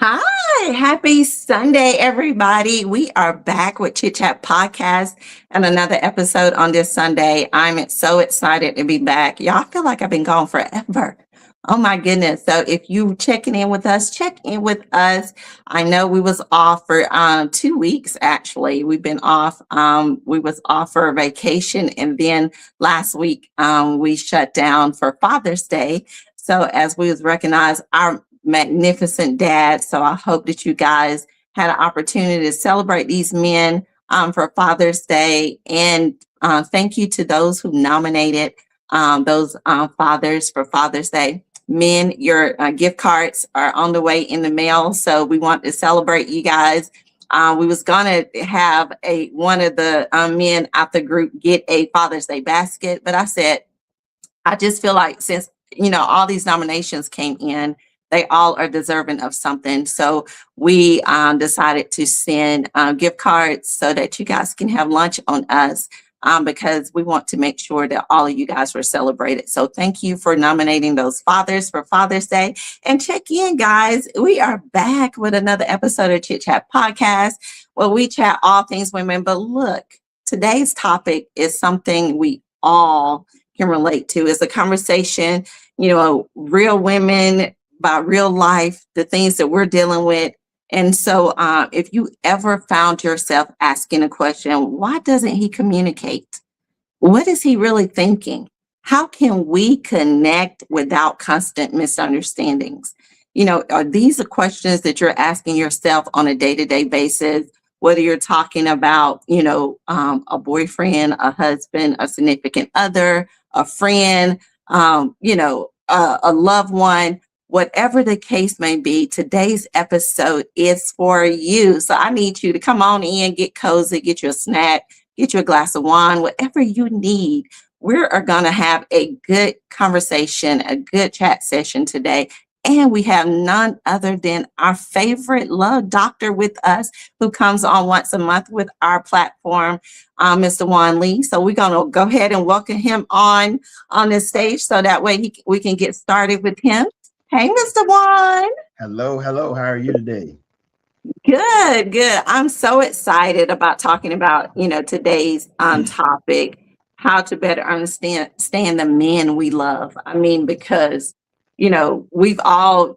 Hi, happy Sunday, everybody. We are back with Chit Chat Podcast and another episode on this Sunday. I'm so excited to be back. Y'all, I feel like I've been gone forever. Oh my goodness. So if you checking in with us, check in with us. I know we was off for 2 weeks actually. We've been off. We was off for a vacation, and then last week we shut down for Father's Day. So as we was recognized our magnificent dad. So I hope that you guys had an opportunity to celebrate these men for Father's Day. And thank you to those who nominated those fathers for Father's Day. Men, your gift cards are on the way in the mail. So we want to celebrate you guys. We was gonna have one of the men out the group get a Father's Day basket, but I said I just feel like since all these nominations came in, they all are deserving of something. So we decided to send gift cards so that you guys can have lunch on us because we want to make sure that all of you guys were celebrated. So thank you for nominating those fathers for Father's Day. And check in, guys. We are back with another episode of Chit Chat Podcast where we chat all things women. But look, today's topic is something we all can relate to. It's a conversation, real women about real life, the things that we're dealing with. And so if you ever found yourself asking a question, why doesn't he communicate? What is he really thinking? How can we connect without constant misunderstandings? Are these the questions that you're asking yourself on a day-to-day basis? Whether you're talking about, a boyfriend, a husband, a significant other, a friend, a loved one, whatever the case may be, today's episode is for you. So I need you to come on in, get cozy, get you a snack, get you a glass of wine, whatever you need. We are going to have a good conversation, a good chat session today. And we have none other than our favorite love doctor with us who comes on once a month with our platform, Mr. Juan Lee. So we're going to go ahead and welcome him on this stage so that way we can get started with him. Hey, Mr. Juan. Hello, hello. How are you today? Good, good. I'm so excited about talking about, today's topic, how to better understand the men we love. I mean, because, we've all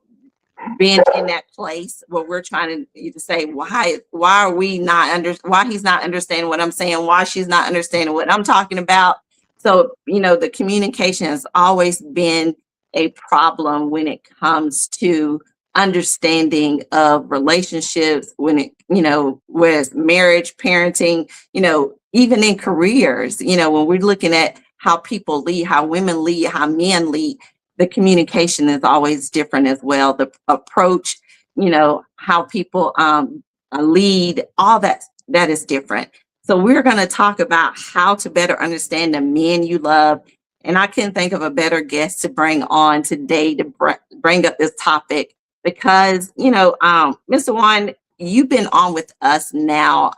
been in that place where we're trying to say, why are we not why he's not understanding what I'm saying, why she's not understanding what I'm talking about. So, the communication has always been a problem when it comes to understanding of relationships, when it, with marriage, parenting, even in careers, when we're looking at how people lead, how women lead, how men lead, the communication is always different as well. The approach, how people lead, all that is different. So we're going to talk about how to better understand the men you love. And I couldn't think of a better guest to bring on today to bring up this topic because, Mr. Juan, you've been on with us now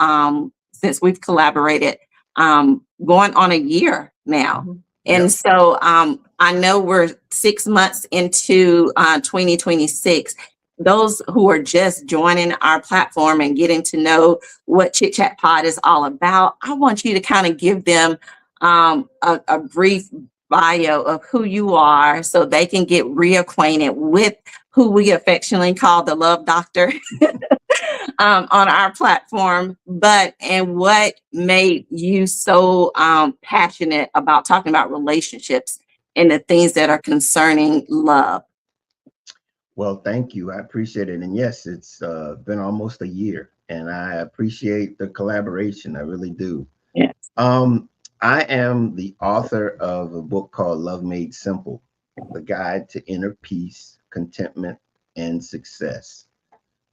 since we've collaborated, going on a year now. Mm-hmm. And yep. So I know we're 6 months into 2026. Those who are just joining our platform and getting to know what Chit Chat Pod is all about, I want you to kind of give them a brief bio of who you are so they can get reacquainted with who we affectionately call the Love Doctor on our platform, and what made you so passionate about talking about relationships and the things that are concerning love. Well, thank you. I appreciate it. And yes, it's been almost a year, and I appreciate the collaboration. I really do. Yes. I am the author of a book called Love Made Simple, The Guide to Inner Peace, Contentment, and Success.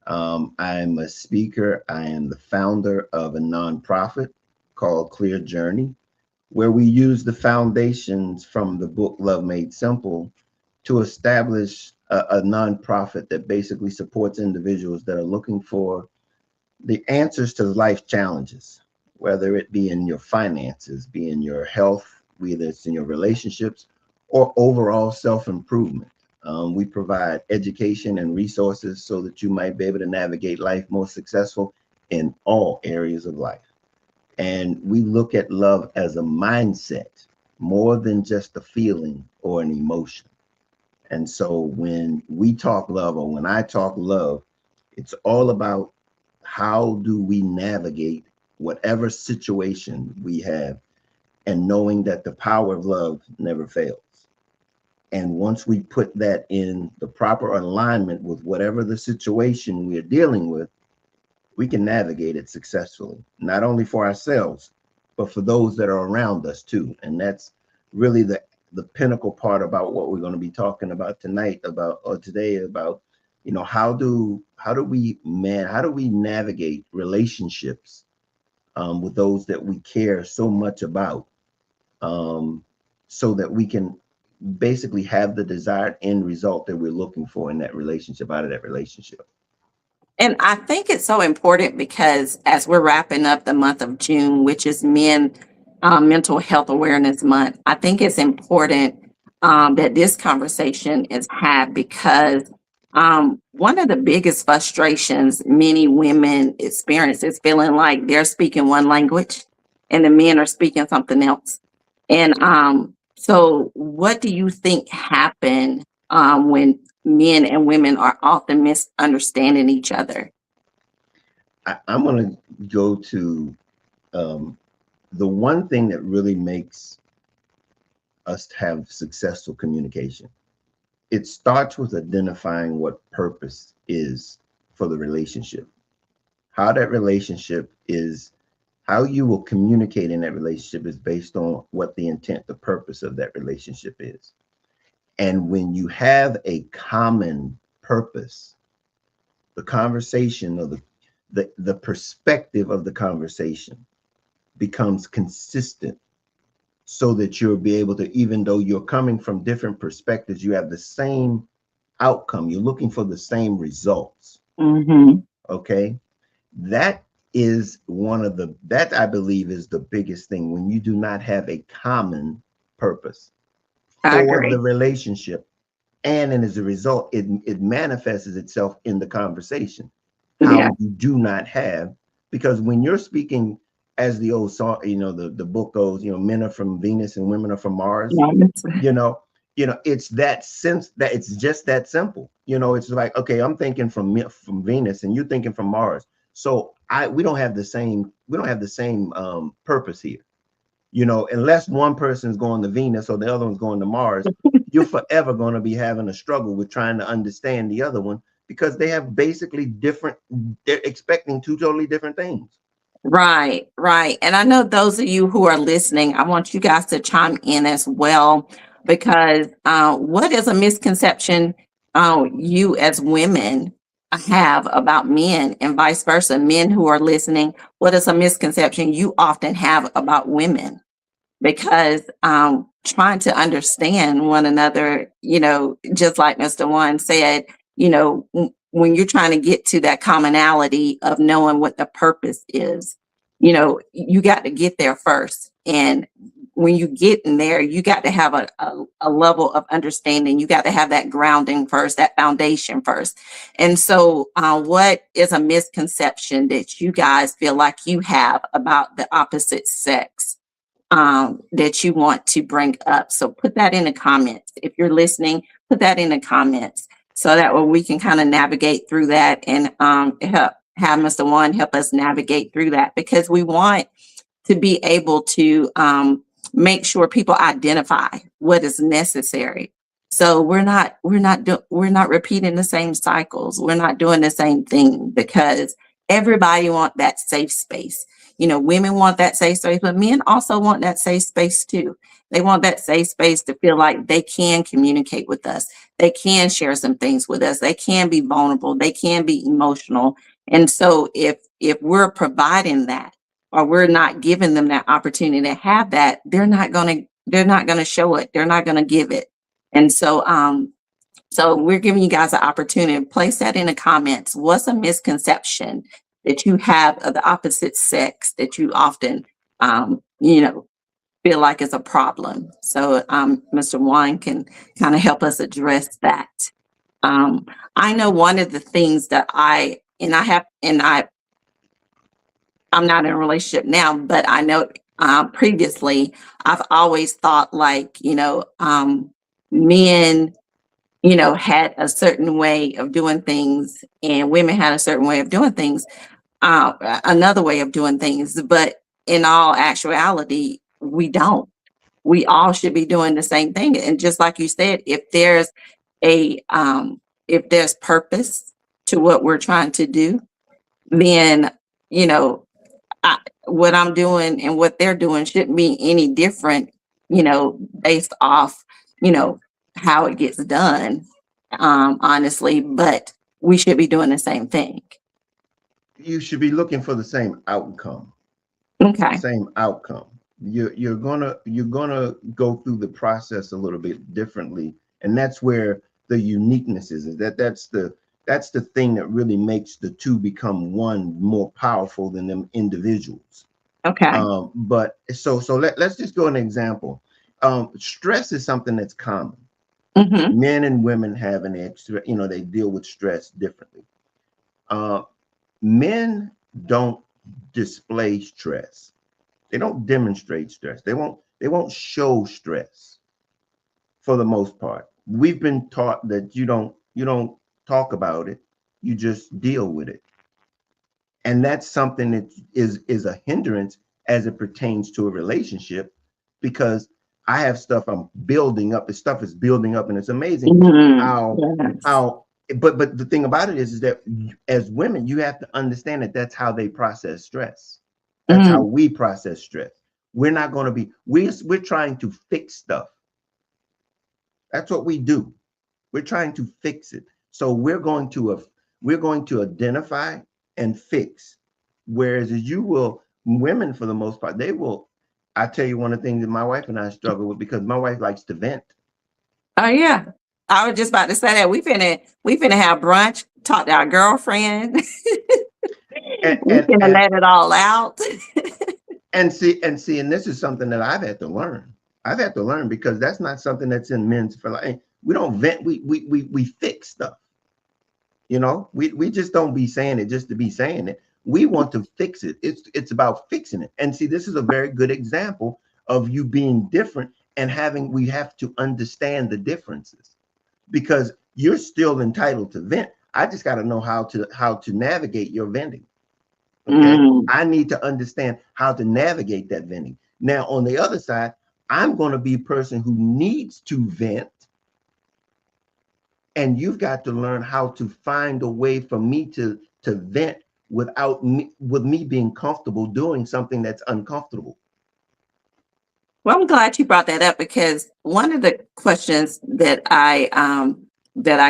I'm a speaker. I am the founder of a nonprofit called Clear Journey, where we use the foundations from the book Love Made Simple to establish a nonprofit that basically supports individuals that are looking for the answers to life challenges, whether it be in your finances, be in your health, whether it's in your relationships, or overall self-improvement. We provide education and resources so that you might be able to navigate life more successful in all areas of life. And we look at love as a mindset more than just a feeling or an emotion. And so when we talk love, or when I talk love, it's all about how do we navigate whatever situation we have, and knowing that the power of love never fails. And once we put that in the proper alignment with whatever the situation we're dealing with, we can navigate it successfully, not only for ourselves, but for those that are around us too. And that's really the pinnacle part about what we're going to be talking about tonight, about or today, about, you know, how do we navigate relationships with those that we care so much about, so that we can basically have the desired end result that we're looking for in that relationship, out of that relationship. And I think it's so important because as we're wrapping up the month of June, which is Mental Health Awareness Month, I think it's important that this conversation is had because one of the biggest frustrations many women experience is feeling like they're speaking one language and the men are speaking something else. And so, what do you think happened when men and women are often misunderstanding each other? I'm going to go to um, the one thing that really makes us have successful communication. It starts with identifying what purpose is for the relationship, how that relationship is, how you will communicate in that relationship is based on what the intent, the purpose of that relationship is. And when you have a common purpose, the conversation, or the perspective of the conversation becomes consistent, so that you'll be able to, even though you're coming from different perspectives, you have the same outcome. You're looking for the same results. Mm-hmm. Okay. That is that I believe is the biggest thing, when you do not have a common purpose I for the agree. relationship. And as a result, it manifests itself in the conversation. Yeah. How you do not have, because when you're speaking, as the old song, you know, the book goes, you know, men are from Venus and women are from Mars. Yeah, You know, it's that sense, that it's just that simple. You know, it's like, okay, I'm thinking from Venus and you're thinking from Mars. So we don't have the same, purpose here. You know, unless one person's going to Venus or the other one's going to Mars, you're forever going to be having a struggle with trying to understand the other one, because they have basically they're expecting two totally different things. right, right. And I know those of you who are listening, I want you guys to chime in as well, because what is a misconception you as women have about men, and vice versa? Men who are listening, what is a misconception you often have about women? Because trying to understand one another, just like Mr. One said, when you're trying to get to that commonality of knowing what the purpose is, you got to get there first. And when you get in there, you got to have a level of understanding. You got to have that grounding first, that foundation first. And so, what is a misconception that you guys feel like you have about the opposite sex? That you want to bring up. So put that in the comments. If you're listening, put that in the comments so that way we can kind of navigate through that and help have Mr. One help us navigate through that, because we want to be able to make sure people identify what is necessary. So we're not repeating the same cycles. We're not doing the same thing, because everybody want that safe space. Women want that safe space, but men also want that safe space too. They want that safe space to feel like they can communicate with us. They can share some things with us. They can be vulnerable. They can be emotional. And so if we're providing that, or we're not giving them that opportunity to have that, they're not going to show it. They're not going to give it. And so we're giving you guys an opportunity to place that in the comments. What's a misconception that you have of the opposite sex that you often, um, you know, feel like it's a problem. So Mr. Juan can kind of help us address that. Um, I know one of the things that I'm not in a relationship now, but I know previously I've always thought like, men, had a certain way of doing things and women had a certain way of doing things, another way of doing things. But in all actuality, we don't. We all should be doing the same thing. And just like you said, a, if there's purpose to what we're trying to do, then, you know, I, what I'm doing and what they're doing shouldn't be any different, based off, you know, how it gets done, honestly, but we should be doing the same thing. You should be looking for the same outcome. Okay. Same outcome. You're gonna go through the process a little bit differently, and that's where the uniqueness is. That's the thing that really makes the two become one more powerful than them individuals. Okay. Let's just go an example. Stress is something that's common. Mm-hmm. Men and women have an extra, they deal with stress differently. Uh, Men don't display stress. They don't demonstrate stress. They won't show stress for the most part. We've been taught that you don't talk about it. You just deal with it. And that's something that is a hindrance as it pertains to a relationship, because I have stuff I'm building up. The stuff is building up, and it's amazing Mm-hmm. how Yes. how but the thing about it is that as women, you have to understand that that's how they process stress. That's how Mm-hmm. we process stress. We're not going to be we're trying to fix stuff. That's what we do. We're trying to fix it. So we're going to identify and fix. Whereas you will, women for the most part, they will. I tell you, one of the things that my wife and I struggle with, because my wife likes to vent. Oh yeah. I was just about to say that we finna have brunch, talk to our girlfriend. and We and finna and let it all out. and this is something that I've had to learn. I've had to learn, because that's not something that's in men's for like. We don't vent. We fix stuff. We just don't be saying it just to be saying it. We want to fix it. It's about fixing it. And see, this is a very good example of you being different, and we have to understand the differences, because you're still entitled to vent. I just got to know how to navigate your venting. Okay. Mm. I need to understand how to navigate that venting. Now, on the other side, I'm going to be a person who needs to vent, and you've got to learn how to find a way for me to vent with me being comfortable doing something that's uncomfortable. Well, I'm glad you brought that up because one of the questions that I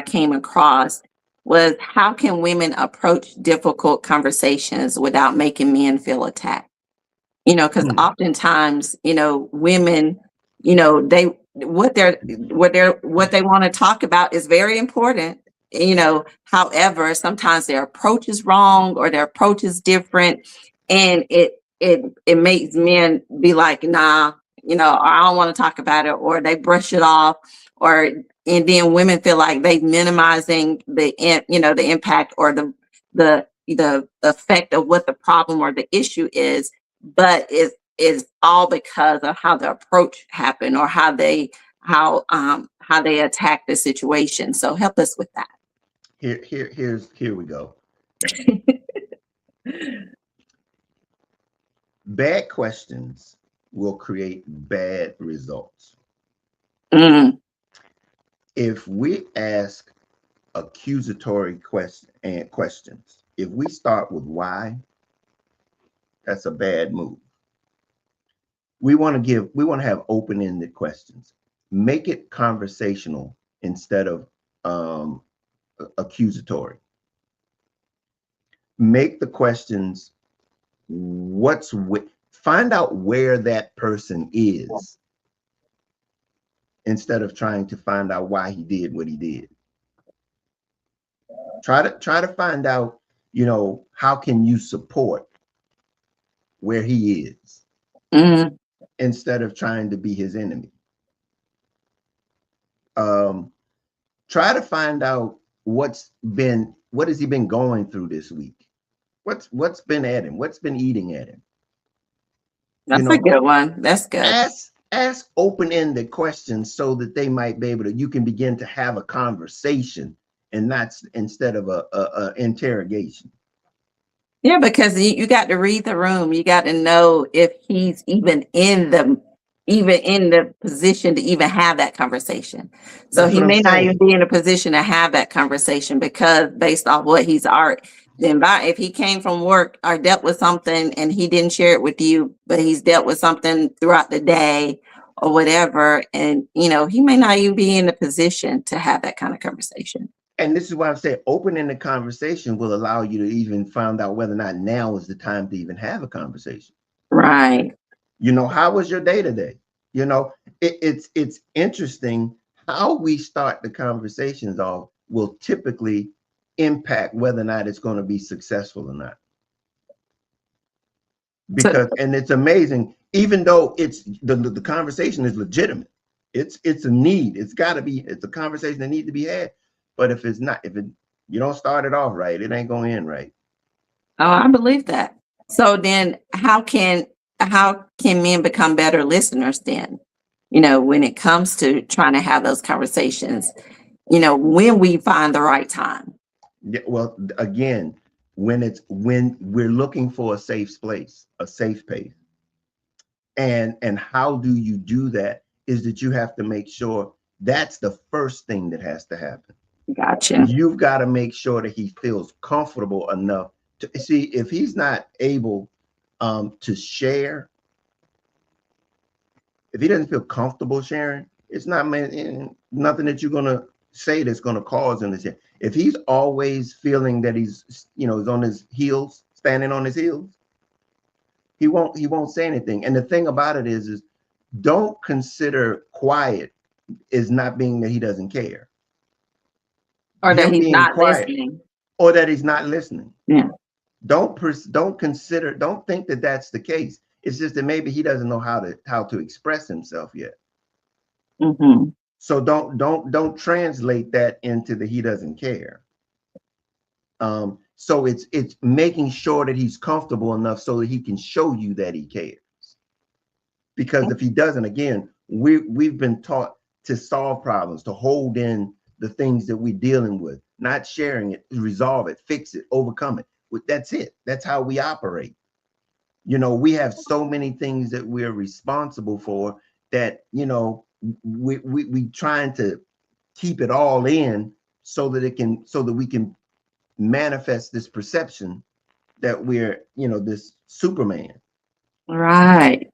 came across was how can women approach difficult conversations without making men feel attacked? Because Hmm. oftentimes, women, they what they want to talk about is very important. However, sometimes their approach is wrong or their approach is different, and it makes men be like, nah, I don't want to talk about it, or they brush it off, or and then women feel like they minimizing the impact or the effect of what the problem or the issue is, but it's all because of how the approach happened or how they attack the situation. So help us with that. Here we go. Bad questions will create bad results. Mm, If we ask accusatory questions, if we start with why, that's a bad move. We want to have open-ended questions. Make it conversational instead of um, accusatory. Make the questions, find out where that person is, instead of trying to find out why he did what he did. Try to find out, how can you support where he is. mm, instead of trying to be his enemy. Try to find out what has he been going through this week? What's been at him? What's been eating at him? You That's a know, good one. That's good. ask open-ended questions so that they might be able to, you can begin to have a conversation and not instead of a interrogation. Yeah, because you got to read the room. You got to know if he's even in the position to even have that conversation. So That's he what I'm may not even saying. be in a position to have that conversation because based off what he's already if he came from work or dealt with something and he didn't share it with you, but he's dealt with something throughout the day or whatever, and he may not even be in a position to have that kind of conversation. And this is why I'm saying opening the conversation will allow you to even find out whether or not now is the time to even have a conversation. Right. How was your day today? It's interesting how we start the conversations off will typically impact whether or not it's going to be successful or not. So Because, and it's amazing, even though it's the conversation is legitimate, it's a need. It's a conversation that needs to be had. But if you don't start it off right, it ain't going to end right. Oh, I believe that. So then how can men become better listeners then? When it comes to trying to have those conversations, when we find the right time. Yeah, well, again, when we're looking for a safe place, a safe pace. And how do you do that is that you have to make sure that's the first thing that has to happen. Gotcha. You've got to make sure that he feels comfortable enough to see if he's not able to share. If he doesn't feel comfortable sharing, it's nothing that you're gonna say that's gonna cause him to share. If he's always feeling that he's is on his heels, standing on his heels, he won't say anything. And the thing about it is don't consider quiet as not being that he doesn't care. Or that Him he's being not quiet listening. or that he's not listening. Yeah. Don't think that that's the case. It's just that maybe he doesn't know how to express himself yet. Mm-hmm. So don't translate that into the he doesn't care. So it's making sure that he's comfortable enough so that he can show you that he cares. Because if he doesn't, again, we've been taught to solve problems, to hold in the things that we're dealing with, not sharing it, resolve it, fix it, overcome it. That's it. That's how we operate. We have so many things that we're responsible for that, we trying to keep it all in so that we can manifest this perception that we're, this Superman. Right.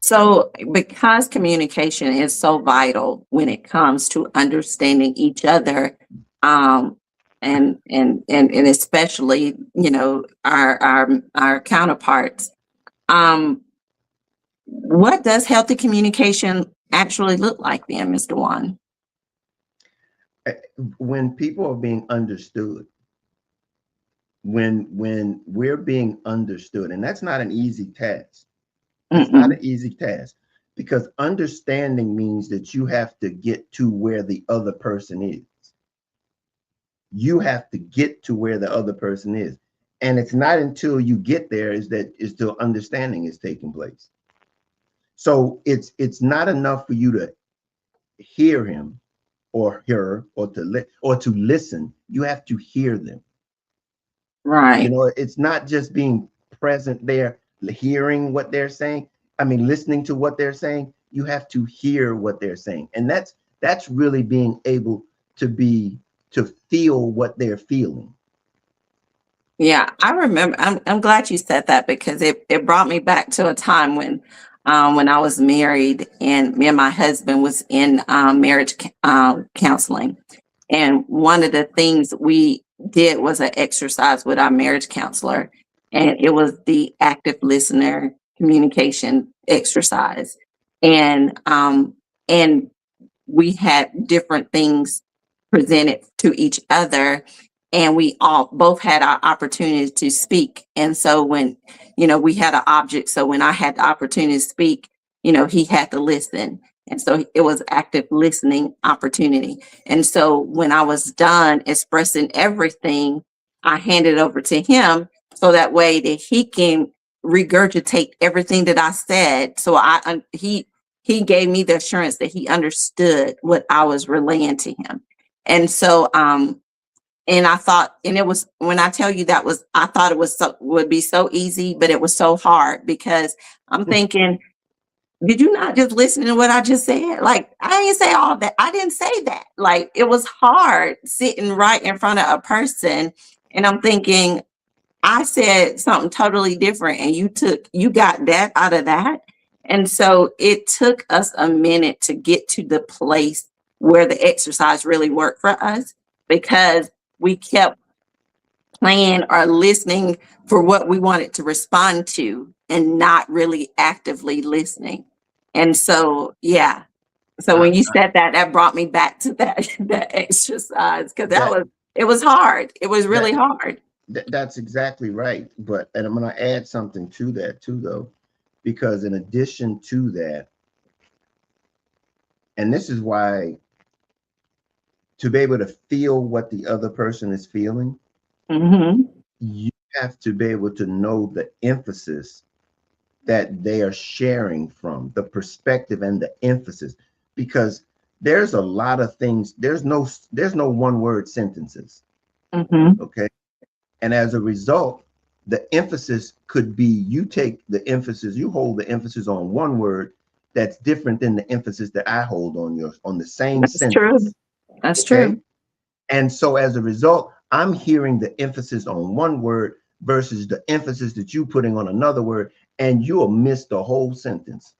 So because communication is so vital when it comes to understanding each other, and especially, our counterparts, what does healthy communication actually look like then, Mr. Juan? When people are being understood, when we're being understood, and that's not an easy task. It's not an Mm-mm. easy task because understanding means that you have to get to where the other person is. You have to get to where the other person is. And it's not until you get there is till understanding is taking place. So it's not enough for you to hear him or her or to listen. You have to hear them. Right. It's not just being present there, hearing what they're saying. I mean, listening to what they're saying. You have to hear what they're saying. And that's really being able to feel what they're feeling. Yeah, I remember. I'm glad you said that because it brought me back to a time when I was married and me and my husband was in marriage counseling, and one of the things we did was an exercise with our marriage counselor, and it was the active listener communication exercise, and we had different things presented to each other, and we all both had our opportunity to speak. And so when, we had an object, so when I had the opportunity to speak, he had to listen. And so it was active listening opportunity. And so when I was done expressing everything, I handed over to him so that way that he can regurgitate everything that I said. So he gave me the assurance that he understood what I was relaying to him. And so and I thought, and it was, when I tell you I thought it was would be so easy, but it was so hard because I'm thinking, did you not just listen to what I just said? Like, I didn't say all that. I didn't say that. Like, it was hard sitting right in front of a person. And I'm thinking, I said something totally different and you got that out of that. And so it took us a minute to get to the place where the exercise really worked for us, because we kept playing or listening for what we wanted to respond to and not really actively listening. And so, yeah. So I, when you I, said that, that brought me back to that exercise, because that it was hard. It was really that hard. that's exactly right. But and I'm going to add something to that too, though, because in addition to that, and this is why, to be able to feel what the other person is feeling, Hmm. you have to be able to know the emphasis that they are sharing from, the perspective and the emphasis, because there's a lot of things. There's no one word sentences. Hmm. Okay. And as a result, the emphasis could be, you hold the emphasis on one word that's different than the emphasis that I hold on the same That's true. sentence. That's Okay. true. And so as a result, I'm hearing the emphasis on one word versus the emphasis that you putting on another word, and you'll miss the whole sentence.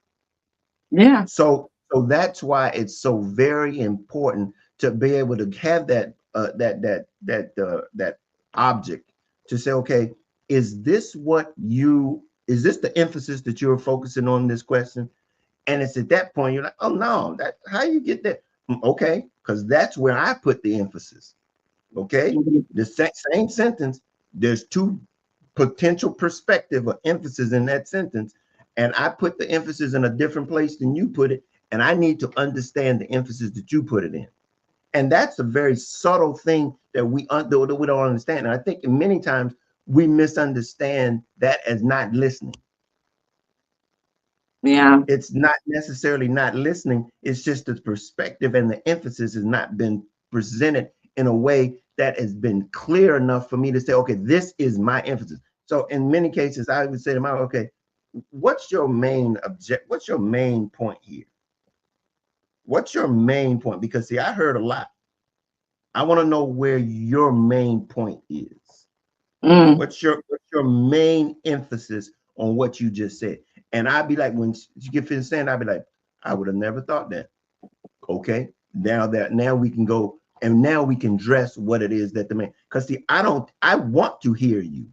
Yeah. So that's why it's so very important to be able to have that object to say, okay, is this the emphasis that you're focusing on this question? And it's at that point you're like, oh no, that how you get that? Okay, because that's where I put the emphasis. Okay, Mhm. the same sentence, there's two potential perspective or emphasis in that sentence, and I put the emphasis in a different place than you put it, and I need to understand the emphasis that you put it in. And that's a very subtle thing that that we don't understand. And I think many times we misunderstand that as not listening. Yeah. It's not necessarily not listening. It's just the perspective and the emphasis has not been presented in a way that has been clear enough for me to say, okay, this is my emphasis. So in many cases, I would say to my, okay, what's your main object? What's your main point here? What's your main point? Because see, I heard a lot. I want to know where your main point is. Mm. What's your main emphasis on what you just said? And I'd be like, when you get finished saying, I'd be like, I would have never thought that. Okay, now we can go and now we can dress what it is that the man. Because see, I want to hear you.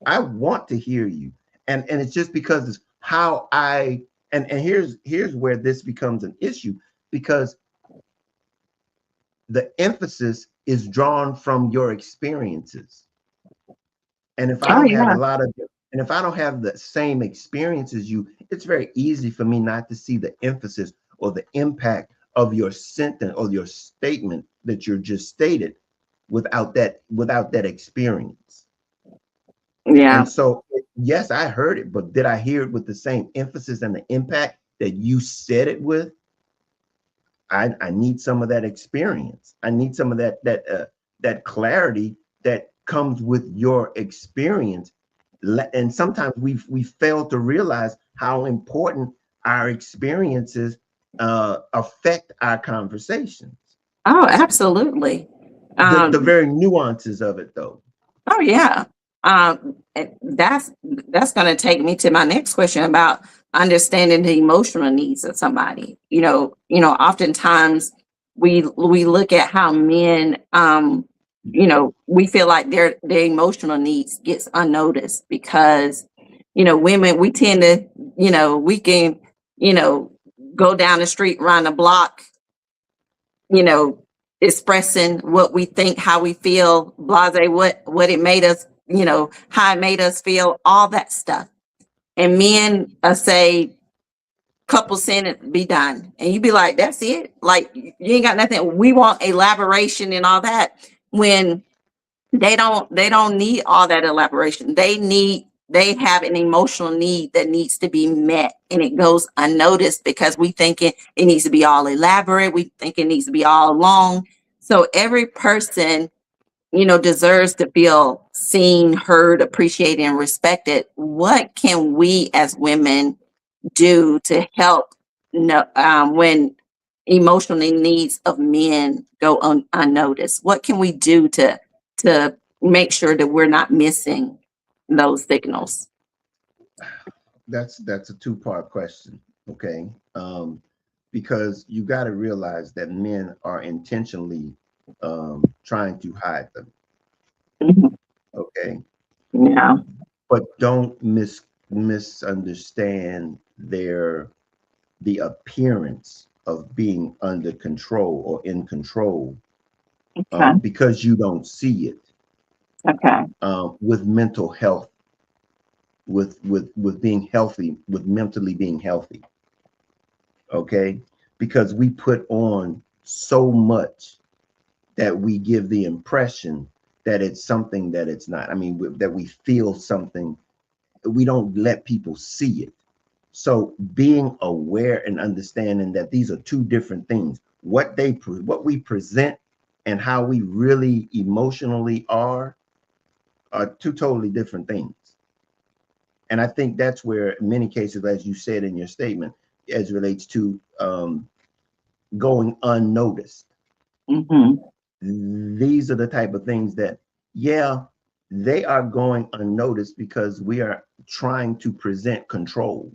I want to hear you, and it's just because it's how and here's where this becomes an issue, because the emphasis is drawn from your experiences. And if I Oh don't have a yeah. lot of, and if I don't have the same experience as you, it's very easy for me not to see the emphasis or the impact of your sentence or your statement that you're just stated without that experience. Yeah. And so, yes, I heard it, but did I hear it with the same emphasis and the impact that you said it with? I need some of that experience. I need some of that clarity that comes with your experience. And sometimes we fail to realize how important our experiences affect our conversations. Oh, absolutely. The Um, very nuances of it, though. oh yeah. That's going to take me to my next question about understanding the emotional needs of somebody. Oftentimes we look at how men, we feel like their emotional needs gets unnoticed because, women, we tend to, we can, you know, go down the street, run a block, you know, expressing what we think, how we feel, blase, what it made us, how it made us feel, all that stuff. And men say, couple sentence, be done. And you be like, that's it. Like, you ain't got nothing. We want elaboration and all that. When they don't need all that elaboration. They have an emotional need that needs to be met, and it goes unnoticed because we think it needs to be all elaborate. We think it needs to be all long. So every person, deserves to feel seen, heard, appreciated, and respected. What can we as women do to help when emotional needs of men go unnoticed? What can we do to make sure that we're not missing those signals? That's a two-part question. Okay. Because you got to realize that men are intentionally trying to hide them. Mhm. Okay. Yeah. But don't misunderstand the appearance of being under control or in control, Okay. because you don't see it, Okay. with mental health, with being healthy, with mentally being healthy. Okay. Because we put on so much that we give the impression that it's something that it's not. I mean, that we feel something, we don't let people see it. So being aware and understanding that these are two different things, what we present and how we really emotionally are two totally different things. And I think that's where, in many cases, as you said in your statement, as relates to going unnoticed, Hmm. these are the type of things that, yeah, they are going unnoticed because we are trying to present control.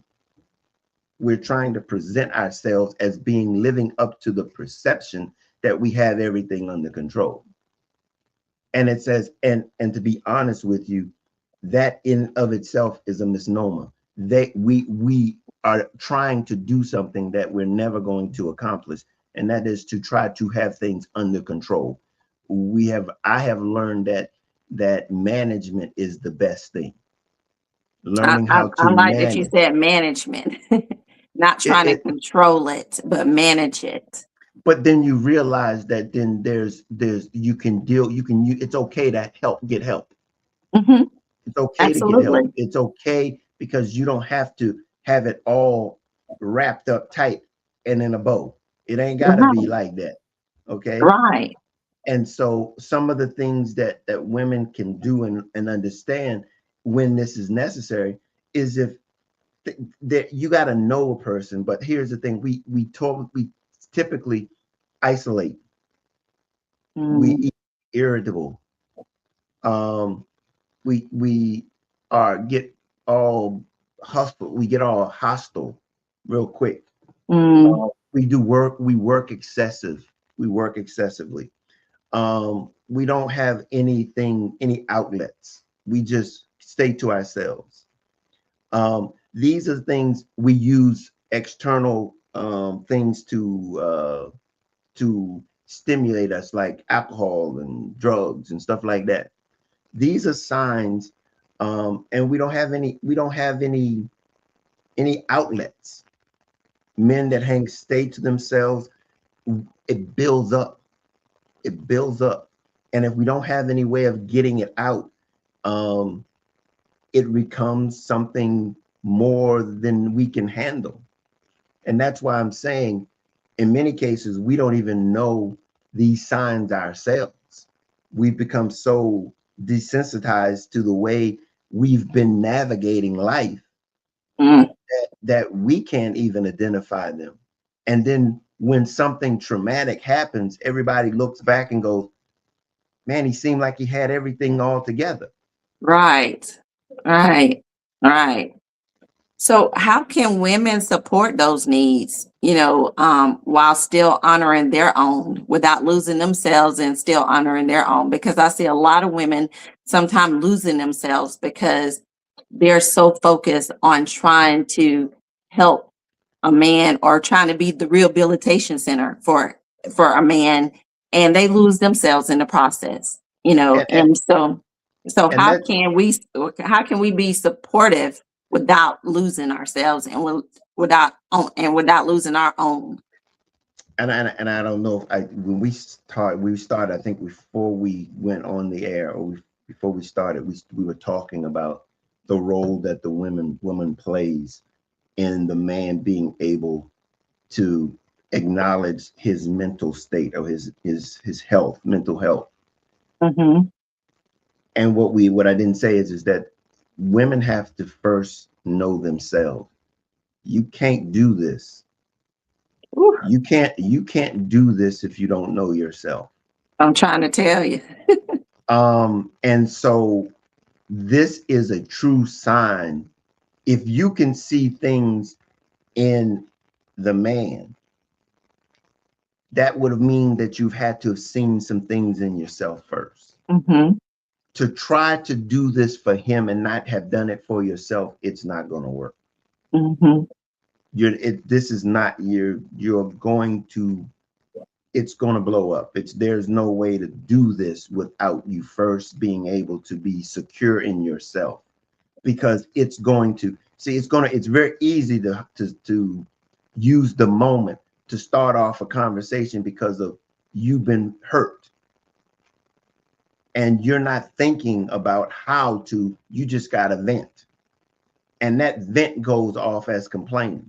We're trying to present ourselves as being living up to the perception that we have everything under control. And it says, and to be honest with you, that in of itself is a misnomer. We are trying to do something that we're never going to accomplish, and that is to try to have things under control. I have learned that management is the best thing. I, Learning I, how I to like that you manage said management, not it, trying to it control it, but manage it. but then you realize that then you can deal, it's okay to get help. Hmm. It's okay to get help. Absolutely. It's okay because you don't have to have it all wrapped up tight and in a bow. It ain't got to be Right. like that. Okay. Right. And so some of the things that women can do and understand when this is necessary is if that you got to know a person. But here's the thing: we typically isolate. We Mm, irritable. Um, we are get all hostile. We get all hostile real quick. mm, We work excessive. We work excessively. We don't have any outlets. We just stay to ourselves. These are things we use external things to stimulate us, like alcohol and drugs and stuff like that. These are signs, and we don't have any outlets. Men that stay to themselves, it builds up. It builds up, and if we don't have any way of getting it out, um, it becomes something more than we can handle. And that's why I'm saying, in many cases, we don't even know these signs ourselves. We've become so desensitized to the way we've been navigating life mm. that we can't even identify them. And then when something traumatic happens, everybody looks back and goes, man, he seemed like he had everything all together. Right. Right. Right. So how can women support those needs, while still honoring their own without losing themselves and still honoring their own? Because I see a lot of women sometimes losing themselves because they're so focused on trying to help a man or trying to be the rehabilitation center for a man and they lose themselves in the process, you know. and and, And so and that how can we be supportive without losing ourselves and without losing our own? and I don't know if I when we started, I think before we went on the air, or before we started, we were talking about the role that the woman plays in the man being able to acknowledge his mental state, or his health, mental health. Hmm. And what I didn't say is that women have to first know themselves. You can't do this. You can't do this if you don't know yourself. I'm trying to tell you. And so this is a true sign. If you can see things in the man, that would mean that you've had to have seen some things in yourself first. Hmm. To try to do this for him and not have done it for yourself, it's not going to work. Hmm. This is not, you're going to, it's going to blow up. There's no way to do this without you first being able to be secure in yourself, because it's very easy to use the moment to start off a conversation because of you've been hurt, and you're not thinking about you just got to vent, and that vent goes off as complaining,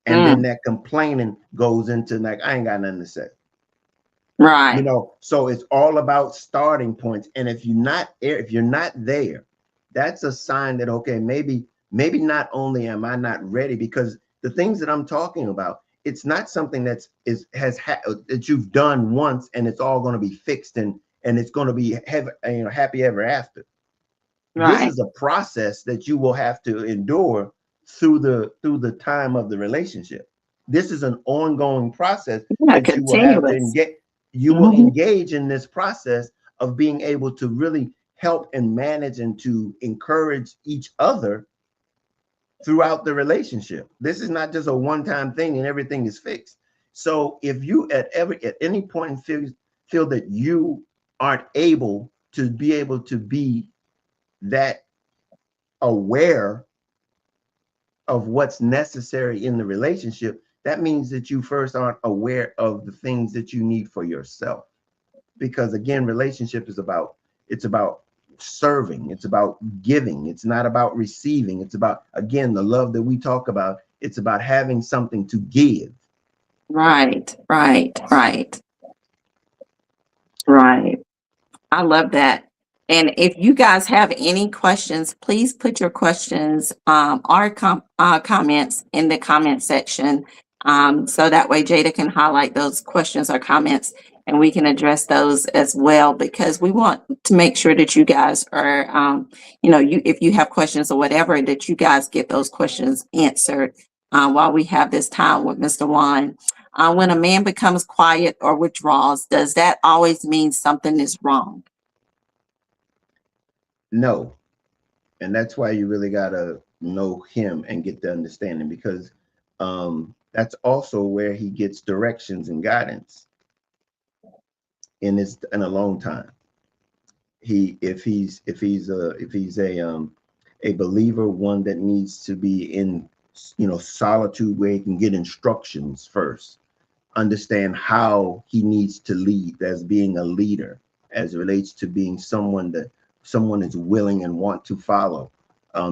and then Mm, that complaining goes into like, I ain't got nothing to say. right. So it's all about starting points. And if you're not there, that's a sign that, okay, maybe not only am I not ready, because the things that I'm talking about, it's not something that you've done once and it's all going to be fixed, and it's going to be happy ever after. This Right. is a process that you will have to endure through the time of the relationship. This is an ongoing process Yeah, that you will have to continuous. engage. You will Hmm. engage in this process of being able to really help and manage and to encourage each other throughout the relationship. This is not just a one-time thing and everything is fixed. So if you at any point feel that you aren't able to be that aware of what's necessary in the relationship, that means that you first aren't aware of the things that you need for yourself. Because again, relationship it's about serving, it's about giving, it's not about receiving. It's about, again, the love that we talk about, it's about having something to give. Right. Right. Right. Right. I love that. And if you guys have any questions, please put your questions or comments in the comment section. So that way Jada can highlight those questions or comments and we can address those as well, because we want to make sure that you guys are, if you have questions or whatever, that you guys get those questions answered while we have this time with Mr. Juan. When a man becomes quiet or withdraws, does that always mean something is wrong? No. And that's why you really got to know him and get the understanding, because that's also where he gets directions and guidance in a long time. If he's a believer, one that needs to be in solitude, where he can get instructions first, understand how he needs to lead, as being a leader, as it relates to being someone that someone is willing and want to follow.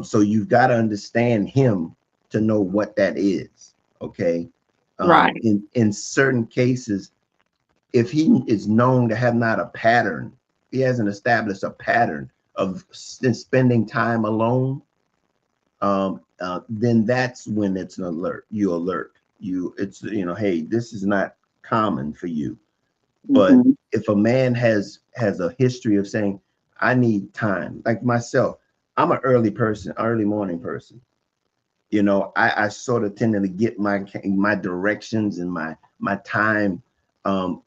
So you've got to understand him to know what that is. Okay. Right. In certain cases, if he is known to have not a pattern, he hasn't established a pattern of spending time alone, then that's when it's an alert. You alert you. It's, hey, this is not common for you. But Mhm. if a man has a history of saying, I need time, like myself, I'm an early morning person. I sort of tend to get my directions and my time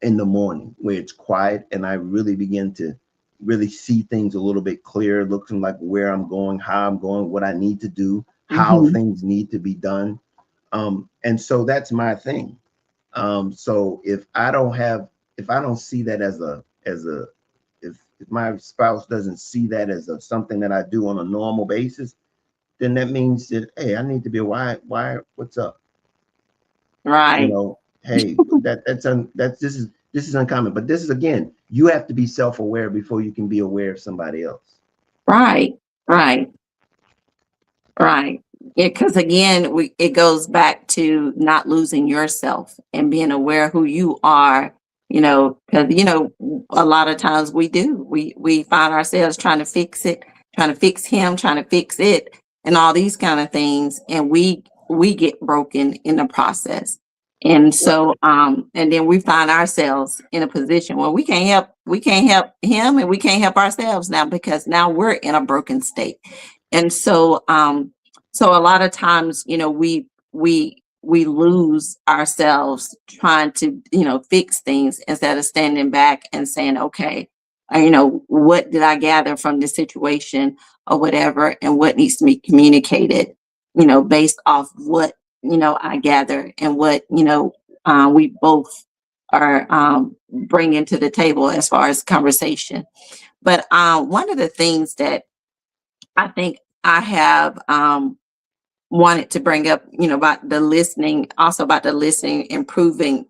in the morning, where it's quiet, and I really begin to really see things a little bit clearer, looking like where I'm going, how I'm going, what I need to do, how Mhm. things need to be done. And so that's my thing. So if I don't have if I don't see that as a if my spouse doesn't see that as something that I do on a normal basis, then that means that, hey, I need to be, why, what's up? You Right, know, hey, that's this is uncommon. But this is, again, you have to be self-aware before you can be aware of somebody else. right, right. Right. Yeah, because again, it goes back to not losing yourself and being aware who you are, because a lot of times we do. We find ourselves trying to fix it, trying to fix him, trying to fix it, and all these kind of things, and we get broken in the process. And Well, so and then we find ourselves in a position where we can't help him and we can't help ourselves now because now we're in a broken state. And so a lot of times, we lose ourselves trying to, fix things instead of standing back and saying, okay, what did I gather from this situation or whatever, and what needs to be communicated, based off what, I gather and what, we both are bringing to the table as far as conversation. But one of the things that I think I have wanted to bring up, about the listening, also about the listening, improving,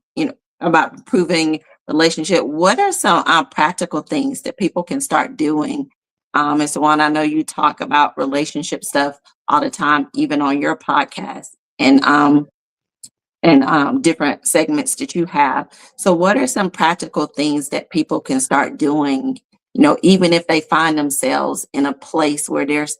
about improving relationship. What are some practical things that people can start doing? Mr. Juan, I know you talk about relationship stuff all the time, even on your podcast and different segments that you have. So, what are some practical things that people can start doing? Even if they find themselves in a place where they're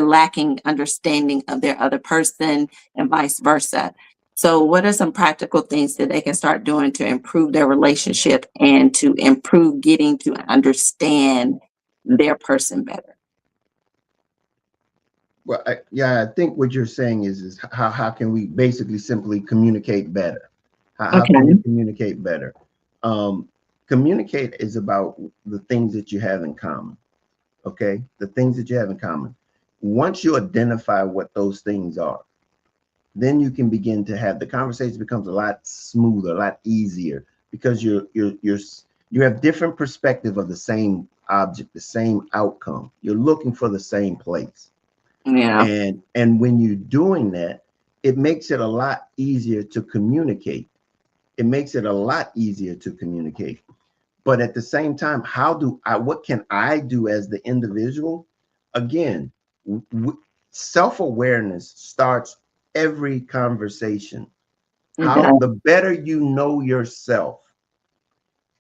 lacking understanding of their other person and vice versa. So, what are some practical things that they can start doing to improve their relationship and to improve getting to understand their person better? well, yeah, I think what you're saying is how can we basically simply communicate better? How can we Okay. communicate better? Um, Communicate is about the things that you have in common. Okay, the things that you have in common. Once you identify what those things are, then you can begin to have the conversation becomes a lot smoother, a lot easier, because you have different perspective of the same object, the same outcome. You're looking for the same place. Yeah. And when you're doing that, it makes it a lot easier to communicate. It makes it a lot easier to communicate. But at the same time, what can I do as the individual? Again, self-awareness starts every conversation. It How does. the better you know yourself,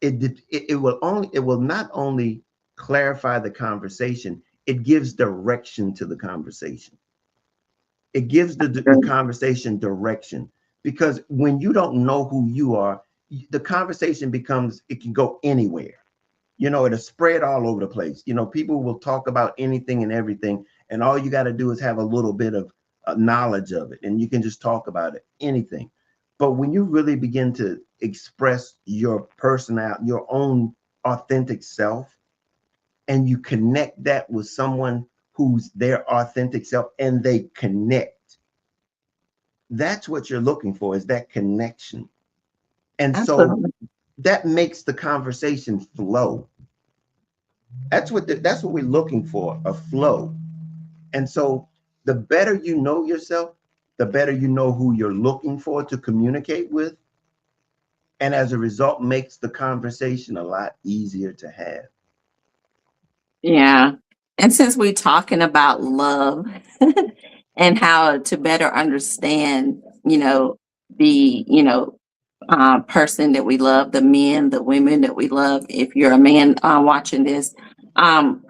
it will not only clarify the conversation, it gives direction to the conversation. It gives the conversation direction, because when you don't know who you are, the conversation becomes, it can go anywhere. It'll spread all over the place. People will talk about anything and everything, and all you got to do is have a little bit of knowledge of it, and you can just talk about it, anything. But when you really begin to express your personality, your own authentic self, and you connect that with someone who's their authentic self, and they connect, that's what you're looking for, is that connection. And so Absolutely. that makes the conversation flow. That's what we're looking for, a flow. And so the better you know yourself, the better you know who you're looking for to communicate with. And as a result, makes the conversation a lot easier to have. Yeah. And since we're talking about love and how to better understand, the, person that we love, the men, the women that we love, if you're a man watching this, um,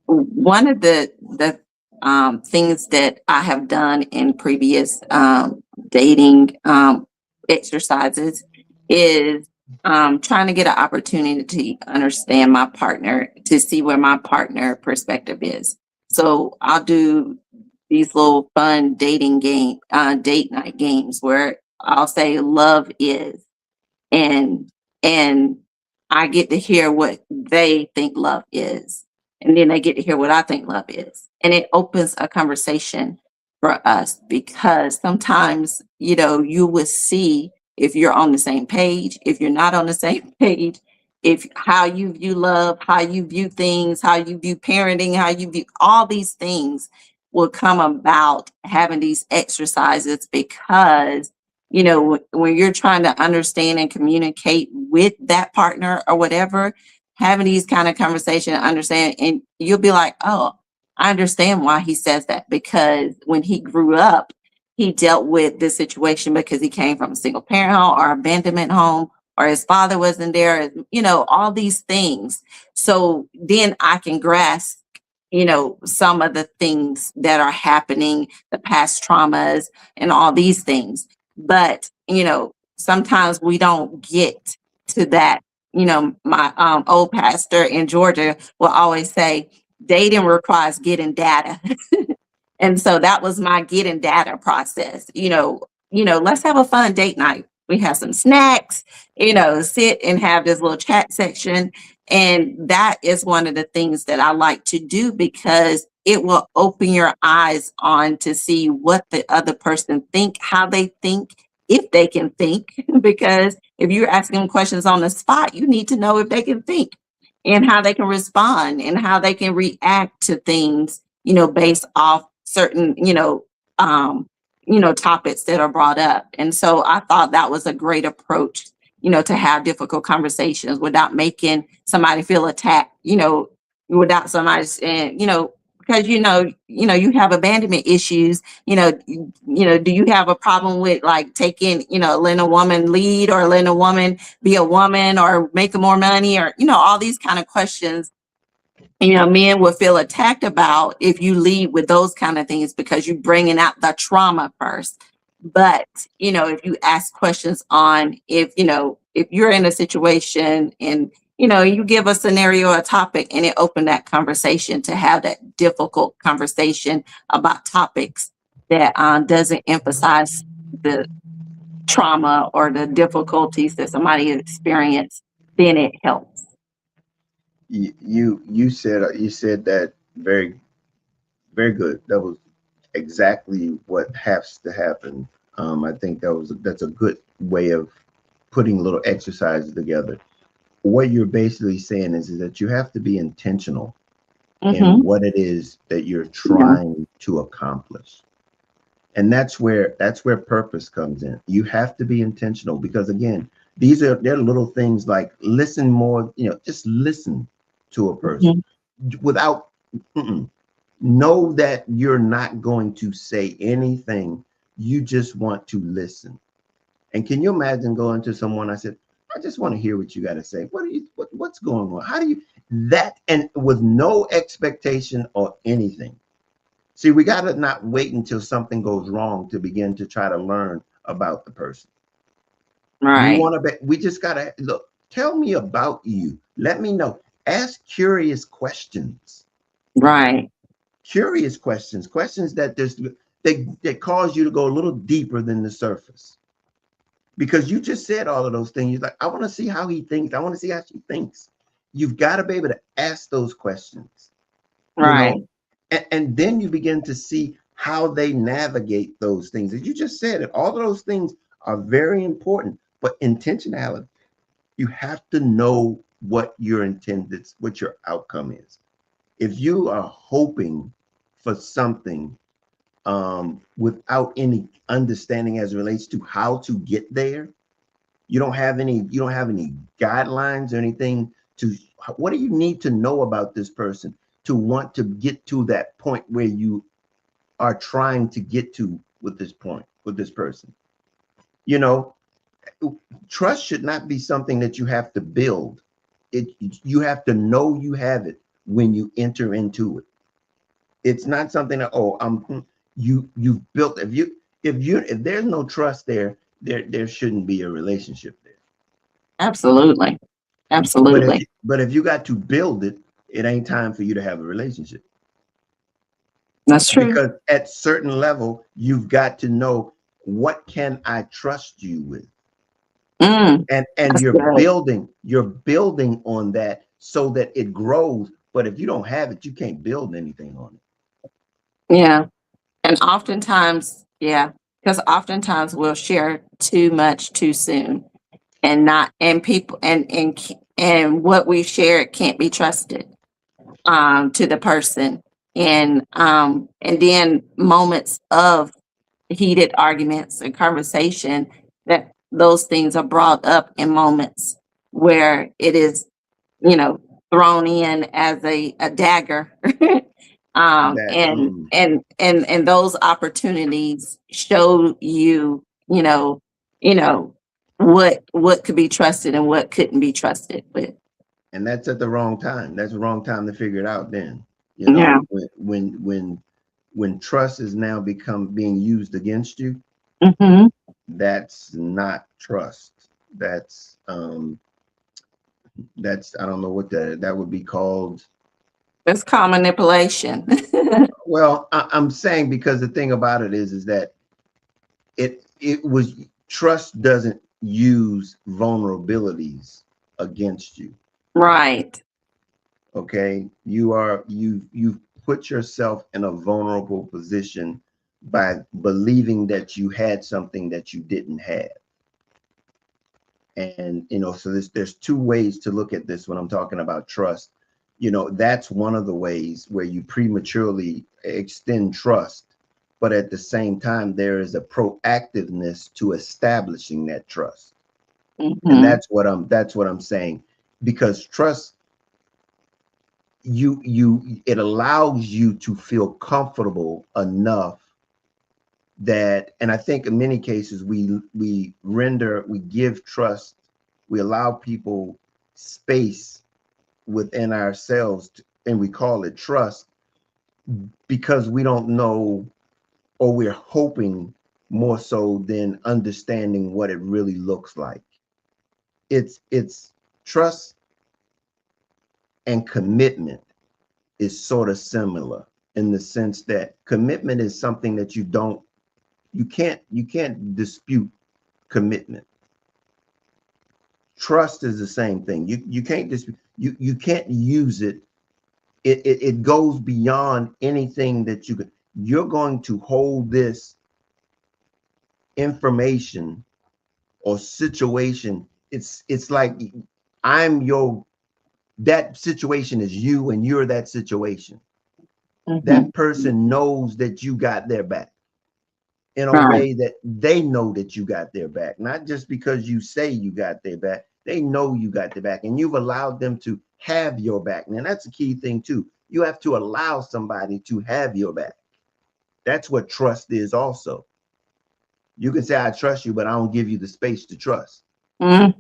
one of the things that I have done in previous dating exercises is trying to get an opportunity to understand my partner, to see where my partner perspective is. So I'll do these little fun date night games where I'll say love is, and and I get to hear what they think love is, and then they get to hear what I think love is, and it opens a conversation for us because sometimes you will see if you're on the same page, if you're not on the same page, if how you view love, how you view things, how you view parenting, how you view all these things will come about having these exercises because when you're trying to understand and communicate with that partner or whatever, having these kind of conversation and understand, and you'll be like, oh, I understand why he says that, because when he grew up, he dealt with this situation because he came from a single parent home or abandonment home, or his father wasn't there, all these things. So then I can grasp, some of the things that are happening, the past traumas and all these things. But, sometimes we don't get to that. My old pastor in Georgia will always say, dating requires getting data. And so that was my getting data process. Let's have a fun date night. We have some snacks, sit and have this little chat section. And that is one of the things that I like to do because it will open your eyes on to see what the other person think, how they think, if they can think. Because if you're asking questions on the spot, you need to know if they can think and how they can respond and how they can react to things, based off certain, topics that are brought up. And so I thought that was a great approach, to have difficult conversations without making somebody feel attacked, without somebody saying, because you have abandonment issues, do you have a problem with like taking, letting a woman lead or letting a woman be a woman or making more money or, all these kind of questions, men will feel attacked about if you lead with those kind of things because you're bringing out the trauma first. But, if you ask questions on if you're in a situation and, you give a scenario, a topic, and it opened that conversation to have that difficult conversation about topics that doesn't emphasize the trauma or the difficulties that somebody has experienced, then it helps. You said that very good. That was exactly what has to happen. I think that's a good way of putting little exercises together. What you're basically saying is that you have to be intentional in Mm-hmm. what it is that you're Yeah. trying to accomplish. And that's where purpose comes in. You have to be intentional because again, they're little things like listen more, just listen to a person Mhm. without mm-mm. Know that you're not going to say anything. You just want to listen. And can you imagine going to someone? I said, I just want to hear what you got to say. What's going on? How do you that and with no expectation or anything? See, we got to not wait until something goes wrong to begin to try to learn about the person. We Right. want to be, we just got to look, tell me about you. Let me know. Ask curious questions. Right. Curious questions, questions that cause you to go a little deeper than the surface. Because you just said all of those things. You're like, I want to see how he thinks. I want to see how she thinks. You've got to be able to ask those questions, you know, Right. and then you begin to see how they navigate those things. As you just said, it all of those things are very important, but intentionality, you have to know what your intended, what your outcome is. If you are hoping for something without any understanding as it relates to how to get there, you don't have any guidelines or anything to what do you need to know about this person to want to get to that point where you are trying to get to with this point with this person. You know, trust should not be something that you have to build. You have to know you have it when you enter into it. It's not something that you've built. If there's no trust there shouldn't be a relationship there. Absolutely. But if Absolutely. but if you got to build it, it ain't time for you to have a relationship That's true. because at certain level you've got to know what can I trust you with, Mm, and that's you're good. building on that so that it grows. But if you don't have it, you can't build anything on it. Yeah. And oftentimes, yeah. Because oftentimes we'll share too much too soon, and not and people and what we shared can't be trusted to the person, and then moments of heated arguments and conversation, that those things are brought up in moments where it is, you know, thrown in as a dagger. That And those opportunities show you, you know, what could be trusted and what couldn't be trusted with. and that's at the wrong time. That's the wrong time to figure it out. Then, Yeah. when trust is now become being used against you, Hmm. that's not trust. That's I don't know what that would be called. That's called manipulation. Well, I'm saying, because the thing about it is that it was trust doesn't use vulnerabilities against you. Right. Okay, you've put yourself in a vulnerable position by believing that you had something that you didn't have. And so there's two ways to look at this when I'm talking about trust. That's one of the ways where you prematurely extend trust, but at the same time there is a proactiveness to establishing that trust. And Hmm. that's what I'm saying, because trust, it allows you to feel comfortable enough that, and I think in many cases we give trust, we allow people space within ourselves, and we call it trust, because we don't know, or we're hoping more so than understanding what it really looks like. It's trust and commitment is sort of similar, in the sense that commitment is something that you can't dispute commitment. Trust is the same thing. You can't dispute, you can't use it. It goes beyond anything that you're going to hold this information or situation. It's like I'm your that situation is you, and you're that situation. Hmm. That person knows that you got their back in a Right. way that they know that you got their back, not just because you say you got their back. They know you got their back, and you've allowed them to have your back. Now, that's a key thing too. You have to allow somebody to have your back. That's what trust is also. You can say, I trust you, but I don't give you the space to trust. Mm,